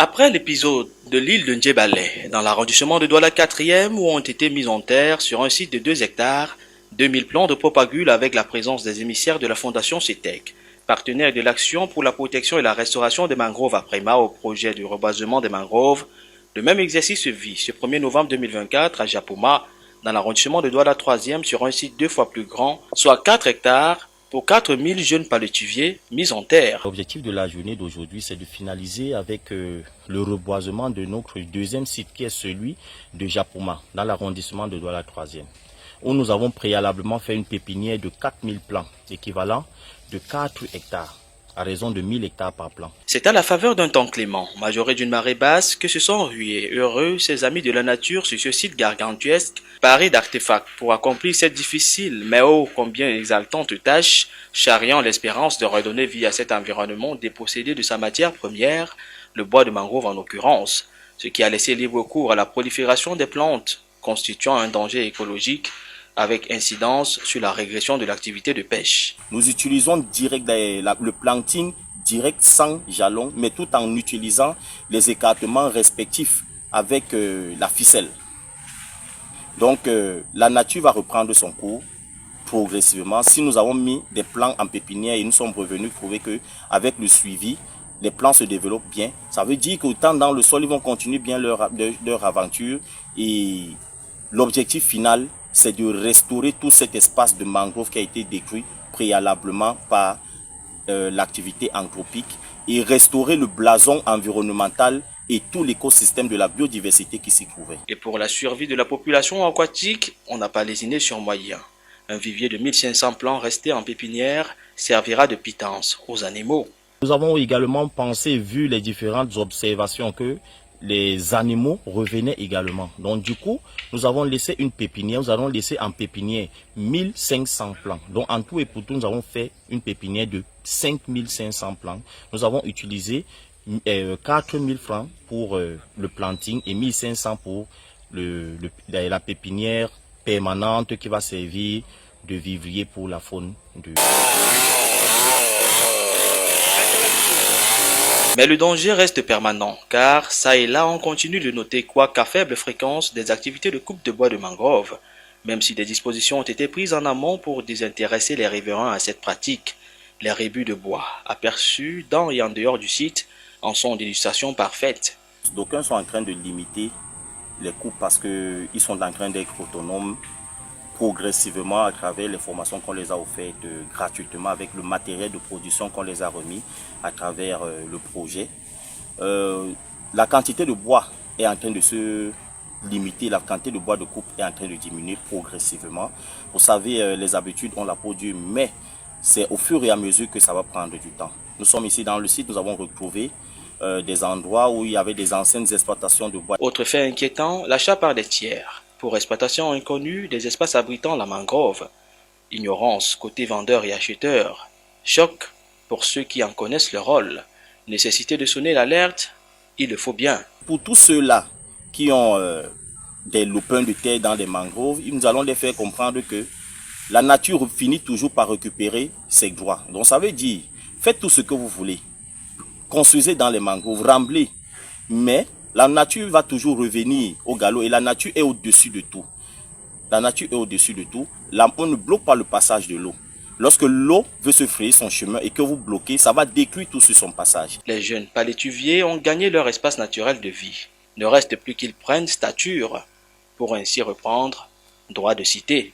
Après l'épisode de l'île de Ndjébalé, dans l'arrondissement de Douala 4e, où ont été mis en terre sur un site de 2 hectares, 2000 plants de propagule avec la présence des émissaires de la Fondation CETEC, partenaire de l'Action pour la protection et la restauration des mangroves à Préma au projet du rebasement des mangroves. Le même exercice se vit ce 1er novembre 2024 à Japoma, dans l'arrondissement de Douala 3e, sur un site 2 fois plus grand, soit 4 hectares, pour 4000 jeunes palétuviers mis en terre. L'objectif de la journée d'aujourd'hui, c'est de finaliser avec le reboisement de notre deuxième site qui est celui de Japoma, dans l'arrondissement de Douala 3e, où nous avons préalablement fait une pépinière de 4000 plants, équivalent de 4 hectares, à raison de 1000 hectares par plan. C'est à la faveur d'un temps clément, majoré d'une marée basse, que se sont rués heureux ces amis de la nature sur ce site gargantuesque, paré d'artefacts pour accomplir cette difficile mais ô combien exaltante tâche, charriant l'espérance de redonner vie à cet environnement dépossédé de sa matière première, le bois de mangrove en l'occurrence, ce qui a laissé libre cours à la prolifération des plantes, constituant un danger écologique avec incidence sur la régression de l'activité de pêche. Nous utilisons direct le planting direct sans jalon, mais tout en utilisant les écartements respectifs avec la ficelle. Donc la nature va reprendre son cours progressivement. Si nous avons mis des plants en pépinière et nous sommes revenus trouver que avec le suivi, les plants se développent bien, ça veut dire qu'autant dans le sol, ils vont continuer bien leur aventure et l'objectif final, c'est de restaurer tout cet espace de mangrove qui a été détruit préalablement par l'activité anthropique et restaurer le blason environnemental et tout l'écosystème de la biodiversité qui s'y trouvait. Et pour la survie de la population aquatique, on n'a pas lésiné sur moyen. Un vivier de 1500 plants restés en pépinière servira de pitance aux animaux. Nous avons également pensé, vu les différentes observations, que les animaux revenaient également. Donc du coup, nous avons laissé une pépinière, nous allons laisser en pépinière 1500 plants. Donc en tout et pour tout, nous avons fait une pépinière de 5500 plants. Nous avons utilisé 4000 francs pour le planting et 1500 pour la pépinière permanente qui va servir de vivrier pour la faune de... Mais le danger reste permanent, car ça et là on continue de noter qu'à faible fréquence des activités de coupe de bois de mangrove, même si des dispositions ont été prises en amont pour désintéresser les riverains à cette pratique. Les rébus de bois, aperçus dans et en dehors du site, en sont d'illustration parfaite. D'aucuns sont en train de limiter les coupes parce qu'ils sont en train d'être autonomes progressivement à travers les formations qu'on les a offertes gratuitement avec le matériel de production qu'on les a remis à travers le projet. La quantité de bois est en train de se limiter, la quantité de bois de coupe est en train de diminuer progressivement. Vous savez, les habitudes ont la peau dure, mais c'est au fur et à mesure que ça va prendre du temps. Nous sommes ici dans le site, nous avons retrouvé des endroits où il y avait des anciennes exploitations de bois. Autre fait inquiétant, l'achat par des tiers. Pour exploitation inconnue des espaces abritant la mangrove. Ignorance côté vendeurs et acheteurs. Choc pour ceux qui en connaissent le rôle. Nécessité de sonner l'alerte, il le faut bien. Pour tous ceux-là qui ont des lopins de terre dans les mangroves, nous allons les faire comprendre que la nature finit toujours par récupérer ses droits. Donc ça veut dire, faites tout ce que vous voulez. Construisez dans les mangroves, remblez, mais la nature va toujours revenir au galop et la nature est au-dessus de tout. La nature est au-dessus de tout. On ne bloque pas le passage de l'eau. Lorsque l'eau veut se frayer son chemin et que vous bloquez, ça va détruire tout sur son passage. Les jeunes palétuviers ont gagné leur espace naturel de vie. Ne reste plus qu'ils prennent stature pour ainsi reprendre droit de cité.